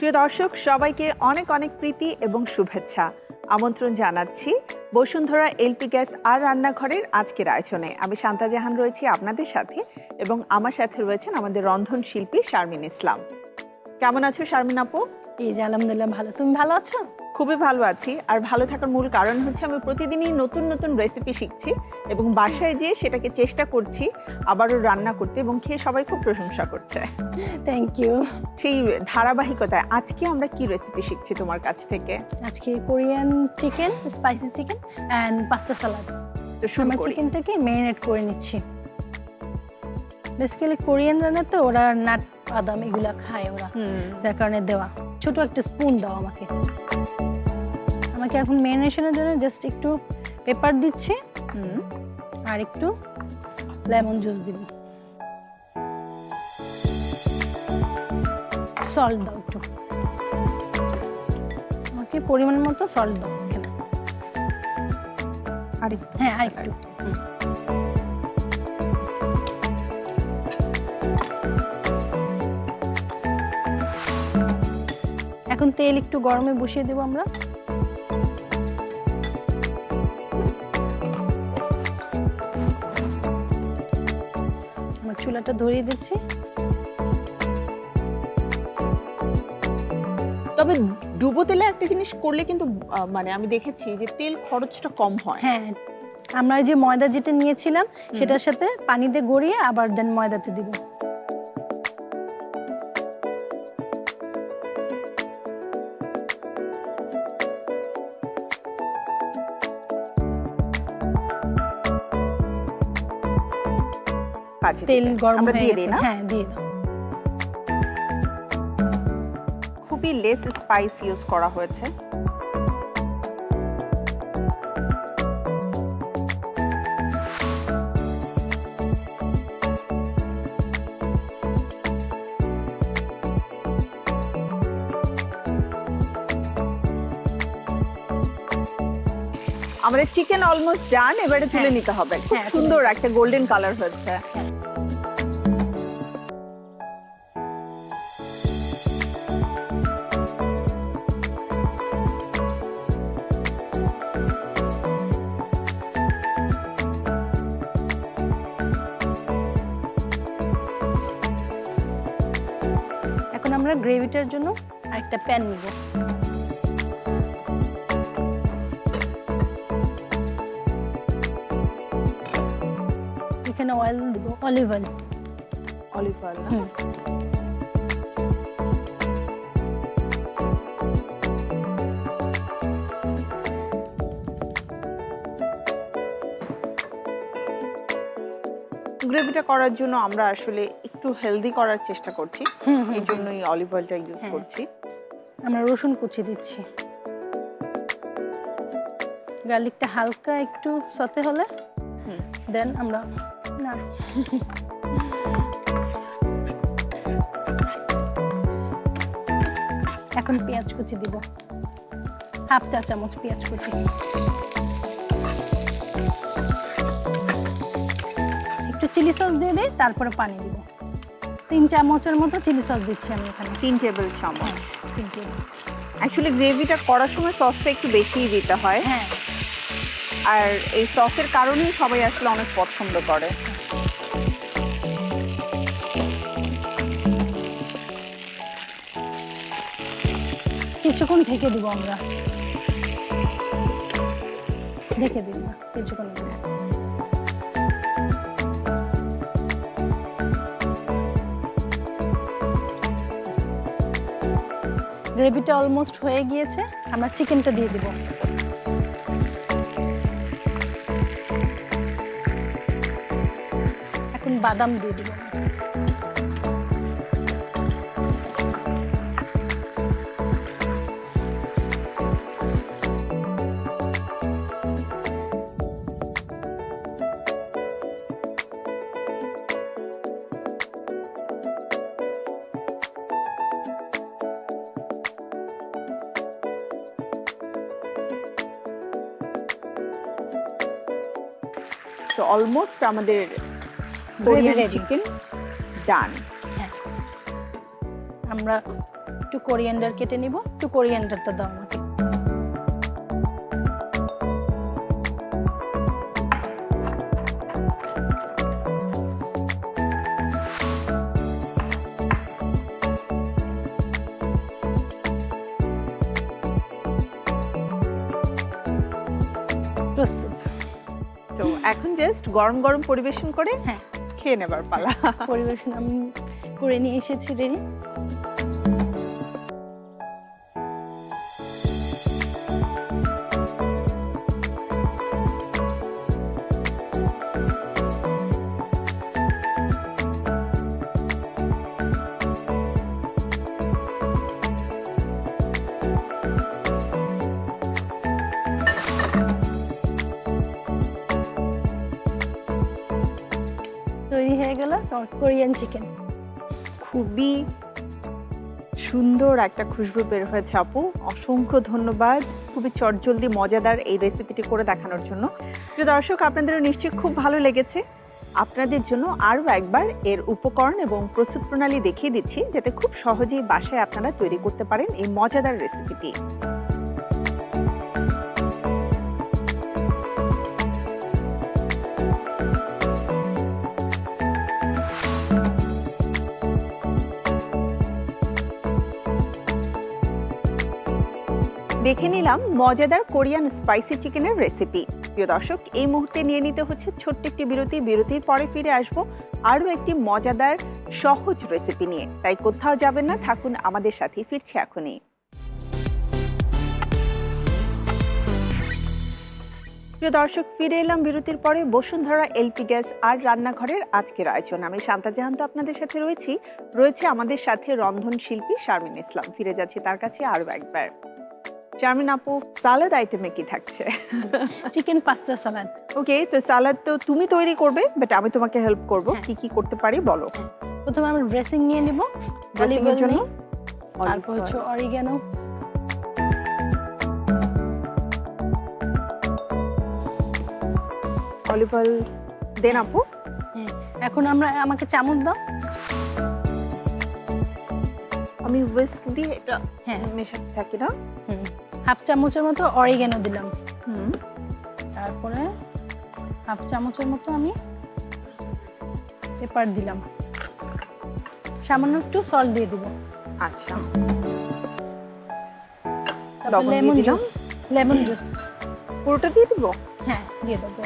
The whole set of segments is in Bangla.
প্রিয় দর্শক সবাইকে অনেক অনেক প্রীতি এবং শুভেচ্ছা আমন্ত্রণ জানাচ্ছি বসুন্ধরা এলপি গ্যাস আর রান্নাঘরের আজকের আয়োজনে। আমি শান্তা জাহান রয়েছি আপনাদের সাথে এবং আমার সাথে রয়েছেন আমাদের রন্ধন শিল্পী শারমিন ইসলাম। কেমন আছো শারমিন আপু? এই যে আলহামদুলিল্লাহ ভালো। তুমি ভালো আছো? খুবই ভালো আছি। আর ভালো থাকার মূল কারণ হচ্ছে আমি প্রতিদিনই নতুন নতুন রেসিপি শিখছি এবং বাসায় যেয়ে সেটাকে চেষ্টা করছি আবারও রান্না করতে এবং খেয়ে সবাই খুব প্রশংসা করছে। Thank you. সেই ধারাবাহিকতায় আজকে আমরা কি রেসিপি শিখছি তোমার কাছ থেকে? আজকে Korean chicken, spicy chicken and pasta salad. তো শুরু আমরা করি। চিকেনটাকে ম্যারিনেট করে নিচ্ছি। বেসিক্যালি কোরিয়ান রান্নাতে ওরা নাট বাদাম এগুলা খায় ওরা, যার কারণে দেওয়া। ছোট একটা স্পুন দাও আমাকে। আমাকে এখন ম্যারিনেশনের জন্য জাস্ট একটু পেপার দিচ্ছি আর একটু লেমন জুস দিব। সল্ট দাও একটু, আমাকে পরিমাণ মতো সল্ট দাও এখানে। হ্যাঁ আরেকটু। এখন তেল একটু গরমে বসিয়ে দেবো আমরা। আমার চুলাটা ধরিয়ে দিচ্ছি। তবে ডুবো তেলে একটা জিনিস করলে কিন্তু মানে আমি দেখেছি যে তেল খরচটা কম হয়। হ্যাঁ, আমরা যে ময়দা যেটা নিয়েছিলাম সেটার সাথে পানি দিয়ে গড়িয়ে আবার দেন ময়দাতে দিব। তেল গরম হয়ে গেছে, হ্যাঁ দিয়ে দাও। খুবই লেস স্পাইস ইউজ করা হয়েছে। আমাদের চিকেন অলমোস্ট ডান, এবারে তুলে নিতে হবে। খুব সুন্দর একটা গোল্ডেন কালার হয়েছে। এখন আমরা গ্রেভিটার জন্য আরেকটা প্যান নিব। এখানে অয়েল দিব, অলিভ অয়েল। Olive oil. গ্রেভিটা করার জন্য আমরা আসলে একটু হেলদি করার চেষ্টা করছি, এই জন্যই অলিভ অয়েলটা ইউজ করছি। আমরা রসুন কুচি দিচ্ছি। গার্লিকটা হালকা একটু সতে হলে দেন আমরা এখন পেঁয়াজ কুচি দিব, হাফ চা চামচ পেঁয়াজ কুচি। একটু চিলি সস দিয়ে দিই, তারপরে পানি দিব। 3 চামচের মতো চিলি সস দিচ্ছি আমি এখানে। 3 টেবিল চামচ। 3 টেবিল। অ্যাকচুয়ালি গ্রেভিটা করার সময় সসটা একটু বেশিই দিতে হয়। হ্যাঁ, আর এই সসের কারণেই সবাই আসলে অনেক পছন্দ করে। কিছুক্ষণ ঢেকে দিব আমরা। ঢেকে দিব না, কিছুক্ষণ। গ্রেভিটা অলমোস্ট হয়ে গিয়েছে, আমরা চিকেনটা দিয়ে দিব। এখন বাদাম দিয়ে দিব। তো অলমোস্ট আমাদের কোরিয়ান চিকেন ডান। আমরা একটু একটু কোরিয়ান্ডার কেটে নিব, একটু কোরিয়ান্ডারটা দাও আমাকে। প্রস্তুত। তো এখন জাস্ট গরম গরম পরিবেশন করে হ্যাঁ, খেয়ে নেবার পালা। পরিবেশন আমি করে নিয়ে এসেছি রেডি। তৈরি হয়ে গেল কোরিয়ান চিকেন। খুবই সুন্দর একটা খুশবু বের হয়েছে আপু, অসংখ্য ধন্যবাদ খুবই চটজলদি মজাদার এই রেসিপিটি করে দেখানোর জন্য। প্রিয় দর্শক, আপনাদেরও নিশ্চয়ই খুব ভালো লেগেছে। আপনাদের জন্য আরও একবার এর উপকরণ এবং প্রস্তুত প্রণালী দেখিয়ে দিচ্ছি, যাতে খুব সহজেই বাসায় আপনারা তৈরি করতে পারেন এই মজাদার রেসিপিটি। দেখে নিলাম মজাদার কোরিয়ান স্পাইসি চিকেনের রেসিপি। প্রিয় দর্শক, এই মুহূর্তে নিয়ে নিতে হচ্ছে ছোট্ট একটি বিরতি। বিরতির পরে ফিরে আসবো আরও একটি মজাদার সহজ রেসিপি নিয়ে। তাই কোথাও যাবেন না, থাকুন আমাদের সাথে। ফিরছি এখনই। প্রিয় দর্শক, ফিরে এলাম বিরতির পরে বসুন্ধরা এলপি গ্যাস আর রান্নাঘরের আজকের আয়োজন। আমি শান্তা জাহান তো আপনাদের সাথে রয়েছে আমাদের সাথে রন্ধন শিল্পী শারমিন ইসলাম। ফিরে যাচ্ছি তার কাছে আরও একবার। শারমিন আপু, সালাদ আইটেমে কি থাকছে? চিকেন পাস্তা সালাদ। ওকে, তো সালাদ তো তুমি তৈরি করবে, বাট আমি তোমাকে হেল্প করব। কি কি করতে পারি বলো। প্রথমে আমরা ড্রেসিং নিয়ে নিব, ড্রেসিং এর জন্য তারপর হচ্ছে অরিগানো, অলিভ অয়েল দেন আপু। এখন আমাকে চামচ দাও। আমি হুইস্ক দিয়ে এটা মেশাতে থাকি না। হাফ চামচের মতো অরিগানো দিলাম। তারপরে হাফ চামচের মতো আমি পেপার দিলাম। সামান্য একটু সল্ট দিয়ে দিব। আচ্ছা, লেমন জুস পুরোটা দিয়ে দিব? হ্যাঁ, দিয়ে দেবো।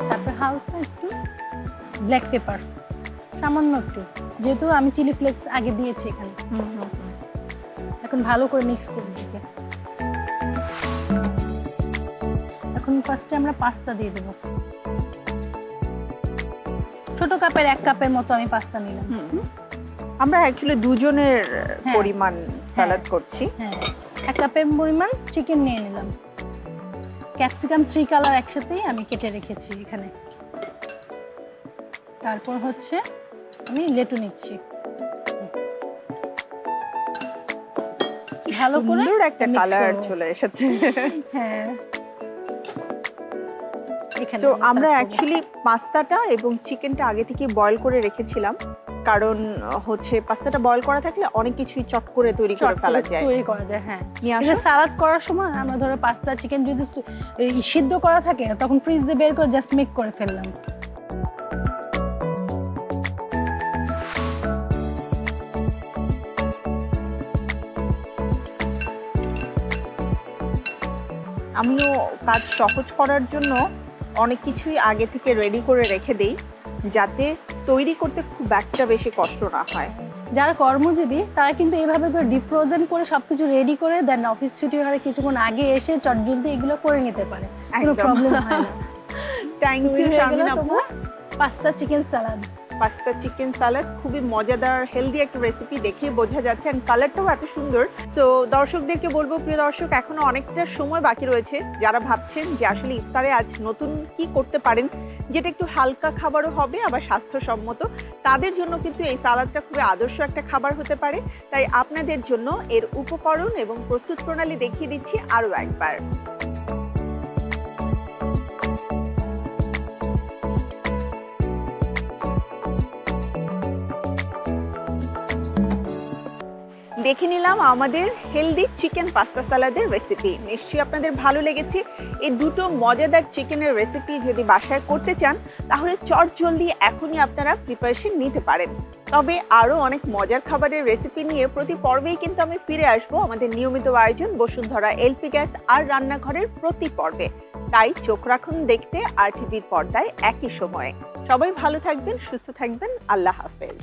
তারপর হালকা একটু ব্ল্যাক পেপার, সামান্য একটু, যেহেতু আমি চিলি ফ্লেক্স আগে দিয়েছি এখানে। এখন ভালো করে মিক্স করে দিকে। এখন ফার্স্টে আমরা পাস্তা দিয়ে দেব। ছোট কাপের 1 কাপের মতো আমি পাস্তা নিলাম। আমরা অ্যাকচুয়ালি দুজনের পরিমাণ সালাদ করছি। হ্যাঁ, 1 কাপের পরিমাণ চিকেন নিয়ে নিলাম। ক্যাপসিকাম 3 কালার একসাথেই আমি কেটে রেখেছি এখানে। তারপর হচ্ছে আমি লেটু নিচ্ছি। ভালো করে সুন্দর একটা কালার চলে এসেছে। হ্যাঁ, তো আমরা অ্যাকচুয়ালি পাস্তাটা এবং চিকেনটা আগে থেকে বয়েল করে রেখেছিলাম, কারণ হচ্ছে পাস্তাটা বয়েল করা থাকলে অনেক কিছুই চট করে তৈরি করে ফেলা যায়। হ্যাঁ, এটা সালাদ করার সময় আমরা ধরো পাস্তা চিকেন যদি সিদ্ধ করা থাকে তখন ফ্রিজ দিয়ে বের করে জাস্ট মেক করে ফেললাম। আমিও কাজ সহজ করার জন্য অনেক কিছুই আগে থেকে রেডি করে রেখে দেই, যাতে তৈরি করতে খুব একটা বেশি কষ্ট না হয়। যারা কর্মজীবী তারা কিন্তু এইভাবে করে ডিপ ফ্রোজেন করে সবকিছু রেডি করে দেন, অফিস ছুটি হওয়ার কিছুক্ষণ আগে এসে চটজলদি এগুলো করে নিতে পারে, কোনো প্রবলেম হয় না। থ্যাংক ইউ শারমিন আপু। পাস্তা চিকেন সালাদ। পাস্তা চিকেন সালাদ খুবই মজাদার হেলদি একটা রেসিপি, দেখে বোঝা যাচ্ছে, এন্ড কালারটাও এত সুন্দর। সো দর্শকদেরকে বলবো, প্রিয় দর্শক, এখনো অনেকটা সময় বাকি রয়েছে। যারা ভাবছেন যে আসলে ইফতারে আজ নতুন কি করতে পারেন যেটা একটু হালকা খাবারও হবে আবার স্বাস্থ্যসম্মত, তাদের জন্য কিন্তু এই সালাদটা খুবই আদর্শ একটা খাবার হতে পারে। তাই আপনাদের জন্য এর উপকরণ এবং প্রস্তুত প্রণালী দেখিয়ে দিচ্ছি আরও একবার। দেখে নিলাম আমাদের হেলদি চিকেন পাস্তা সালাদের রেসিপি। নিশ্চয়ই আপনাদের ভালো লেগেছে। এই দুটো মজাদার চিকেনের রেসিপি যদি বাসায় করতে চান তাহলে চটজলদি এখনই আপনারা প্রিপারেশন নিতে পারেন। তবে আরও অনেক মজার খাবারের রেসিপি নিয়ে প্রতি পর্বেই কিন্তু আমি ফিরে আসবো আমাদের নিয়মিত আয়োজন বসুন্ধরা এলপি গ্যাস আর রান্নাঘরের প্রতি পর্বে। তাই চোখ রাখুন দেখতে RTV পর্দায় একই সময়ে। সবাই ভালো থাকবেন, সুস্থ থাকবেন। আল্লাহ হাফেজ।